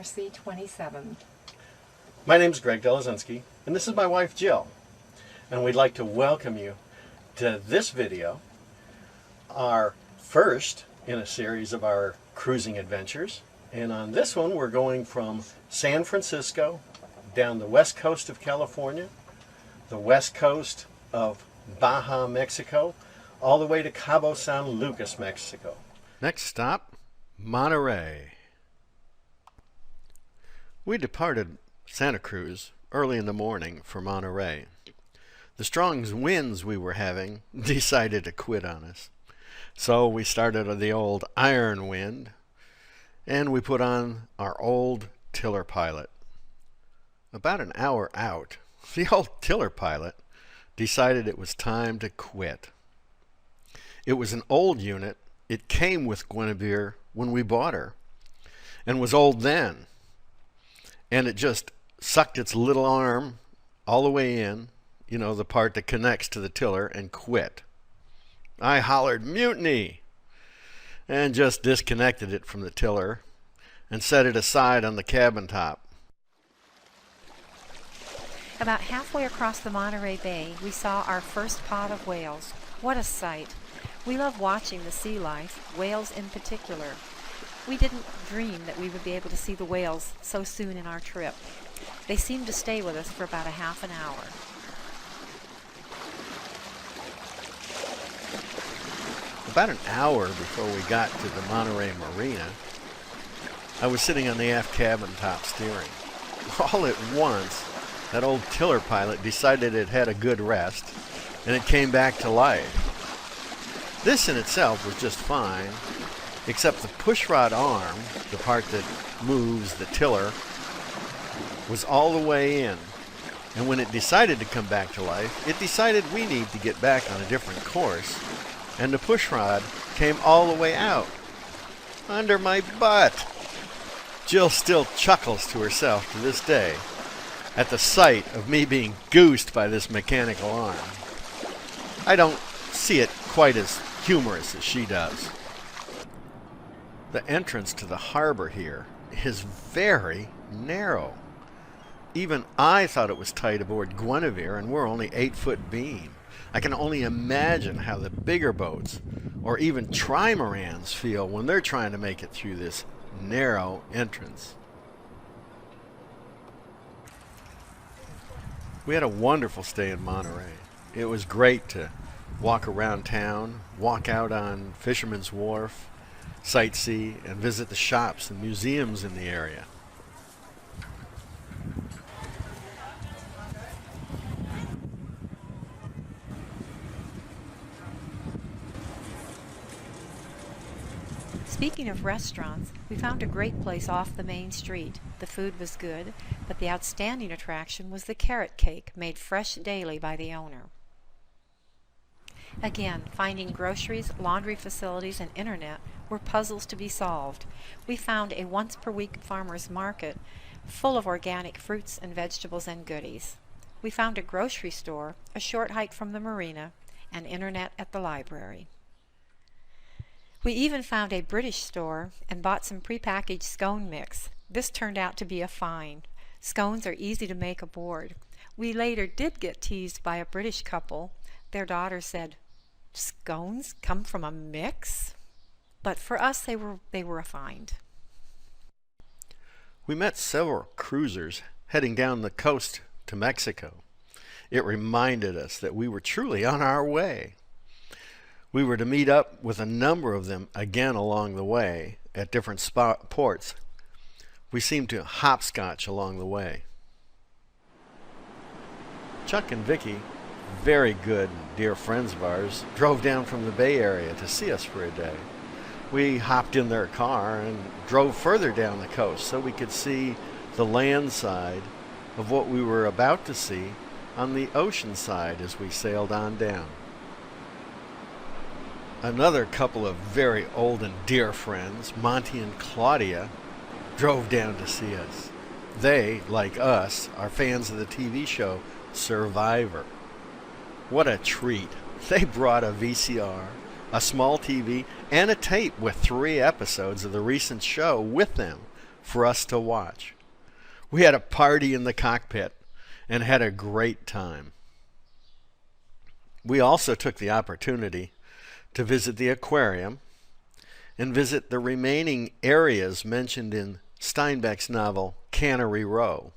RC 27. My name is Greg Delezynski, and this is my wife Jill, and we'd like to welcome you to this video, our first in a series of our cruising adventures. And on this one we're going from San Francisco down the west coast of California, the west coast of Baja, Mexico, all the way to Cabo San Lucas, Mexico. Next stop, Monterey. We departed Santa Cruz early in the morning for Monterey. The strong winds we were having decided to quit on us. So we started the old iron wind, and we put on our old tiller pilot. About an hour out, the old tiller pilot decided it was time to quit. It was an old unit. It came with Guenevere when we bought her, and was old then. And it just sucked its little arm all the way in, you know, the part that connects to the tiller, and quit. I hollered, "Mutiny!" and just disconnected it from the tiller and set it aside on the cabin top. About halfway across the Monterey Bay, we saw our first pod of whales. What a sight! We love watching the sea life, whales in particular. We didn't dream that we would be able to see the whales so soon in our trip. They seemed to stay with us for about a half an hour. About an hour before we got to the Monterey Marina, I was sitting on the aft cabin top steering. All at once, that old tiller pilot decided it had a good rest, and it came back to life. This in itself was just fine, except the pushrod arm, the part that moves the tiller, was all the way in. And when it decided to come back to life, it decided we need to get back on a different course, and the pushrod came all the way out, under my butt. Jill still chuckles to herself to this day at the sight of me being goosed by this mechanical arm. I don't see it quite as humorous as she does. The entrance to the harbor here is very narrow. Even I thought it was tight aboard Guenevere, and we're only 8-foot beam. I can only imagine how the bigger boats, or even trimarans, feel when they're trying to make it through this narrow entrance. We had a wonderful stay in Monterey. It was great to walk around town, walk out on Fisherman's Wharf, sightsee, and visit the shops and museums in the area. Speaking of restaurants, we found a great place off the main street. The food was good, but the outstanding attraction was the carrot cake made fresh daily by the owner. Again, finding groceries, laundry facilities, and internet were puzzles to be solved. We found a once-per-week farmer's market full of organic fruits and vegetables and goodies. We found a grocery store a short hike from the marina, and internet at the library. We even found a British store and bought some prepackaged scone mix. This turned out to be a find. Scones are easy to make aboard. We later did get teased by a British couple. Their daughter said, "Scones come from a mix?" But for us, they were a find. We met several cruisers heading down the coast to Mexico. It reminded us that we were truly on our way. We were to meet up with a number of them again along the way at different ports. We seemed to hopscotch along the way. Chuck and Vicky, very good and dear friends of ours, drove down from the Bay Area to see us for a day. We hopped in their car and drove further down the coast so we could see the land side of what we were about to see on the ocean side as we sailed on down. Another couple of very old and dear friends, Monty and Claudia, drove down to see us. They, like us, are fans of the TV show Survivor. What a treat. They brought a VCR, a small TV, and a tape with 3 episodes of the recent show with them for us to watch. We had a party in the cockpit and had a great time. We also took the opportunity to visit the aquarium and visit the remaining areas mentioned in Steinbeck's novel Cannery Row.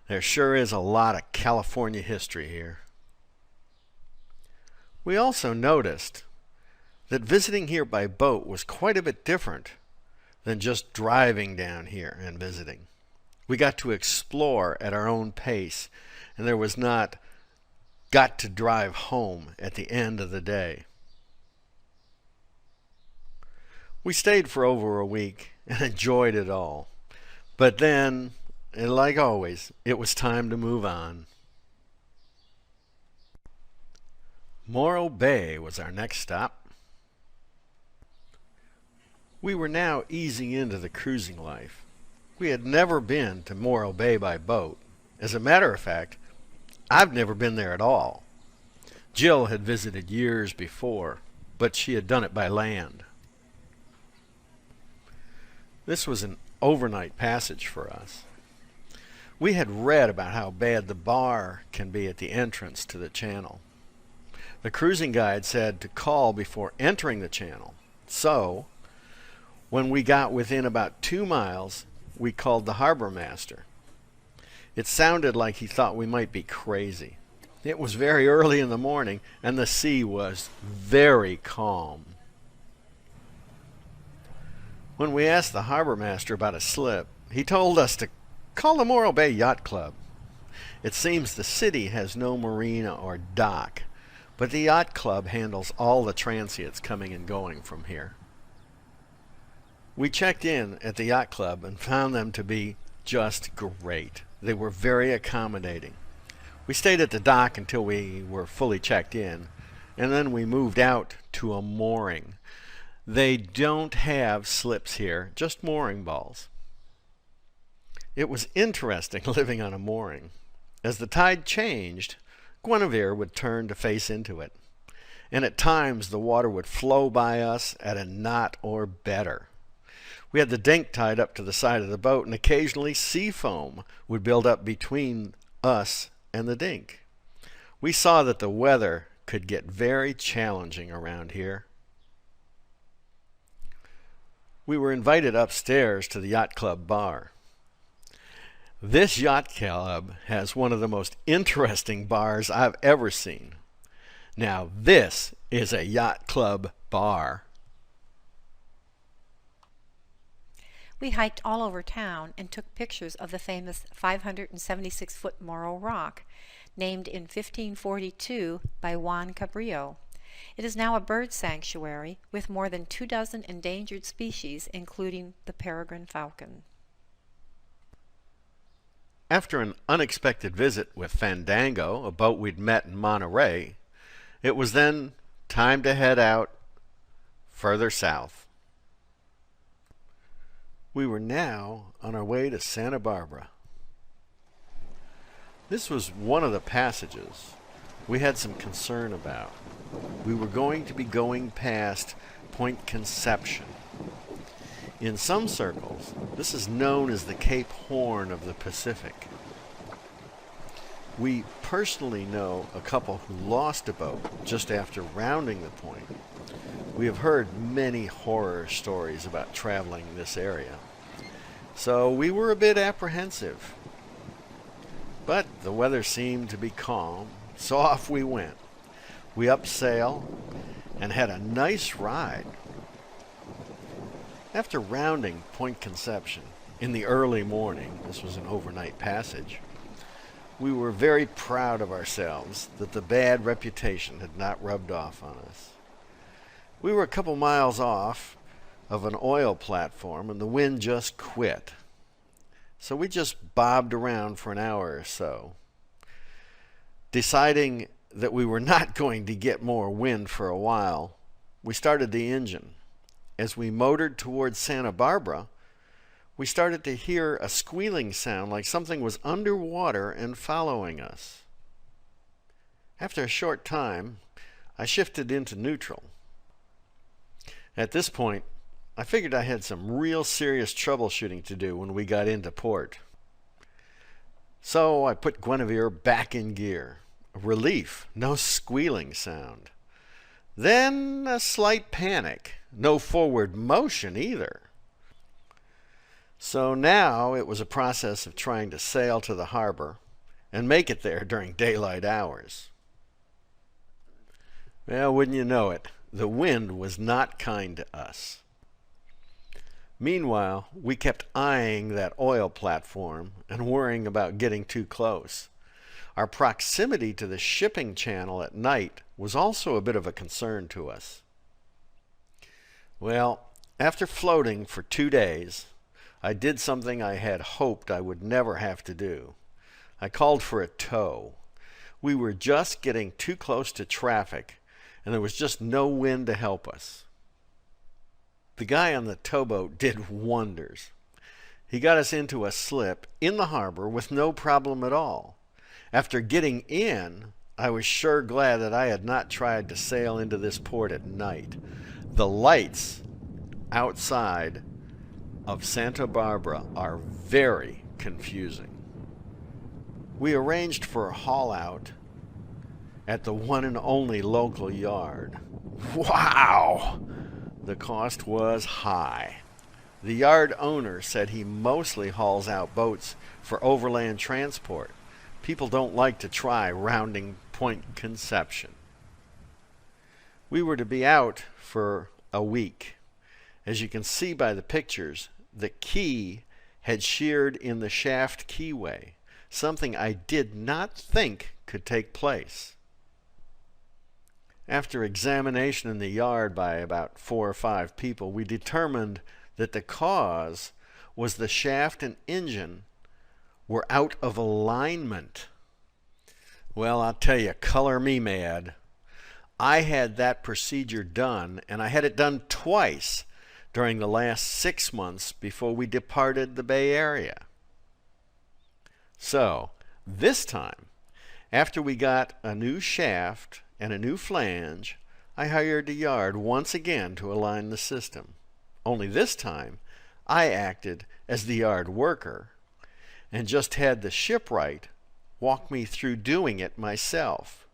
There sure is a lot of California history here. We also noticed that visiting here by boat was quite a bit different than just driving down here and visiting. We got to explore at our own pace, and there was not got to drive home at the end of the day. We stayed for over a week and enjoyed it all. But then, and like always, it was time to move on. Morro Bay was our next stop. We were now easing into the cruising life. We had never been to Morro Bay by boat. As a matter of fact, I've never been there at all. Jill had visited years before, but she had done it by land. This was an overnight passage for us. We had read about how bad the bar can be at the entrance to the channel. The cruising guide said to call before entering the channel. So, when we got within about 2 miles, we called the harbor master. It sounded like he thought we might be crazy. It was very early in the morning, and the sea was very calm. When we asked the harbor master about a slip, he told us to call the Morro Bay Yacht Club. It seems the city has no marina or dock, but the yacht club handles all the transients coming and going from here. We checked in at the yacht club and found them to be just great. They were very accommodating. We stayed at the dock until we were fully checked in, and then we moved out to a mooring. They don't have slips here, just mooring balls. It was interesting living on a mooring. As the tide changed, Guenevere would turn to face into it, and at times the water would flow by us at a knot or better. We had the dink tied up to the side of the boat, and occasionally sea foam would build up between us and the dink. We saw that the weather could get very challenging around here. We were invited upstairs to the yacht club bar. This yacht club has one of the most interesting bars I've ever seen. Now this is a yacht club bar. We hiked all over town and took pictures of the famous 576-foot Morro Rock, named in 1542 by Juan Cabrillo. It is now a bird sanctuary with more than 24 endangered species, including the peregrine falcon. After an unexpected visit with Fandango, a boat we'd met in Monterey, it was then time to head out further south. We were now on our way to Santa Barbara. This was one of the passages we had some concern about. We were going to be going past Point Conception. In some circles, this is known as the Cape Horn of the Pacific. We personally know a couple who lost a boat just after rounding the point. We have heard many horror stories about traveling this area, so we were a bit apprehensive. But the weather seemed to be calm, so off we went. We upped sail and had a nice ride. After rounding Point Conception in the early morning, this was an overnight passage, we were very proud of ourselves that the bad reputation had not rubbed off on us. We were a couple miles off of an oil platform and the wind just quit. So we just bobbed around for an hour or so, deciding that we were not going to get more wind for a while. We started the engine. As we motored towards Santa Barbara, we started to hear a squealing sound like something was underwater and following us. After a short time, I shifted into neutral. At this point, I figured I had some real serious troubleshooting to do when we got into port. So I put Guenevere back in gear. Relief, no squealing sound. Then a slight panic, no forward motion either. So now it was a process of trying to sail to the harbor and make it there during daylight hours. Well, wouldn't you know it, the wind was not kind to us. Meanwhile, we kept eyeing that oil platform and worrying about getting too close. Our proximity to the shipping channel at night was also a bit of a concern to us. Well, after floating for 2 days, I did something I had hoped I would never have to do. I called for a tow. We were just getting too close to traffic, and there was just no wind to help us. The guy on the towboat did wonders. He got us into a slip in the harbor with no problem at all. After getting in, I was sure glad that I had not tried to sail into this port at night. The lights outside of Santa Barbara are very confusing. We arranged for a haul out at the one and only local yard. Wow! The cost was high. The yard owner said he mostly hauls out boats for overland transport. People don't like to try rounding Point Conception. We were to be out for a week. As you can see by the pictures, the key had sheared in the shaft keyway, something I did not think could take place. After examination in the yard by about 4 or 5 people, we determined that the cause was the shaft and engine were out of alignment. Well, I'll tell you, color me mad. I had that procedure done, and I had it done twice during the last 6 months before we departed the Bay Area. So, this time, after we got a new shaft and a new flange, I hired the yard once again to align the system. Only this time, I acted as the yard worker and just had the shipwright walk me through doing it myself.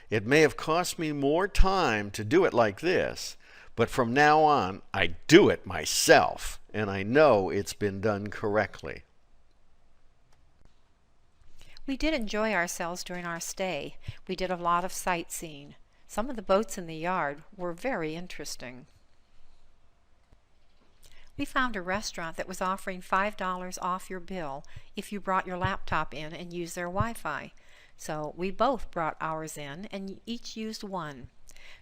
It may have cost me more time to do it like this, but from now on, I do it myself, and I know it's been done correctly. We did enjoy ourselves during our stay. We did a lot of sightseeing. Some of the boats in the yard were very interesting. We found a restaurant that was offering $5 off your bill if you brought your laptop in and used their Wi-Fi. So we both brought ours in and each used one.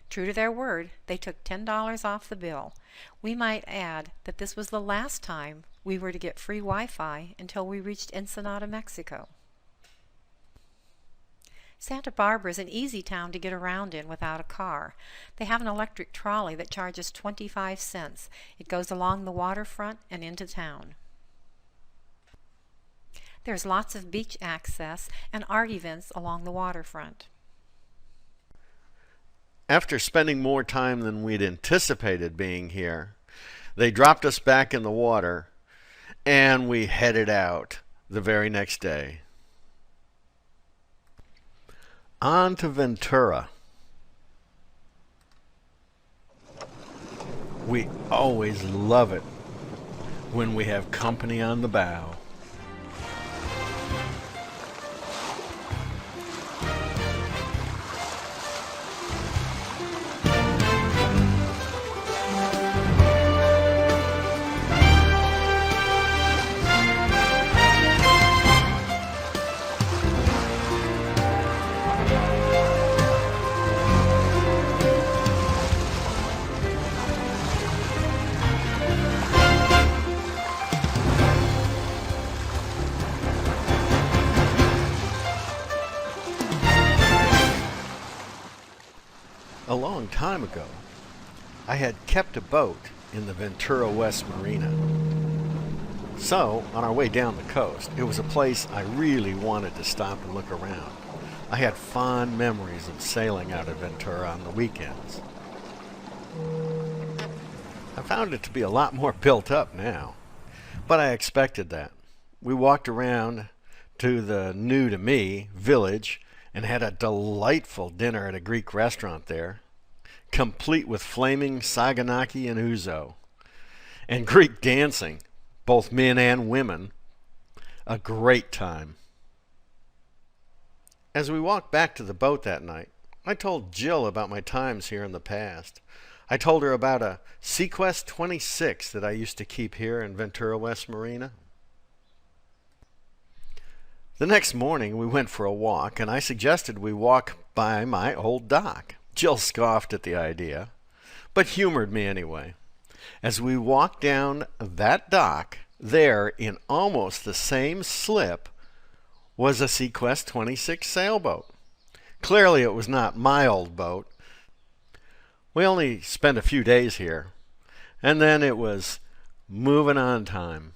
True to their word, they took $10 off the bill. We might add that this was the last time we were to get free Wi-Fi until we reached Ensenada, Mexico. Santa Barbara is an easy town to get around in without a car. They have an electric trolley that charges 25 cents. It goes along the waterfront and into town. There's lots of beach access and art events along the waterfront. After spending more time than we'd anticipated being here, they dropped us back in the water, and we headed out the very next day. On to Ventura. We always love it when we have company on the bow. A long time ago, I had kept a boat in the Ventura West Marina. So, on our way down the coast, it was a place I really wanted to stop and look around. I had fond memories of sailing out of Ventura on the weekends. I found it to be a lot more built up now, but I expected that. We walked around to the new to me village and had a delightful dinner at a Greek restaurant there, complete with flaming saganaki and ouzo, and Greek dancing, both men and women. A great time. As we walked back to the boat that night, I told Jill about my times here in the past. I told her about a Sequest 26 that I used to keep here in Ventura, West Marina. The next morning we went for a walk, and I suggested we walk by my old dock. Jill scoffed at the idea, but humored me anyway. As we walked down that dock, there, in almost the same slip, was a Sequest 26 sailboat. Clearly it was not my old boat. We only spent a few days here, and then it was moving on time.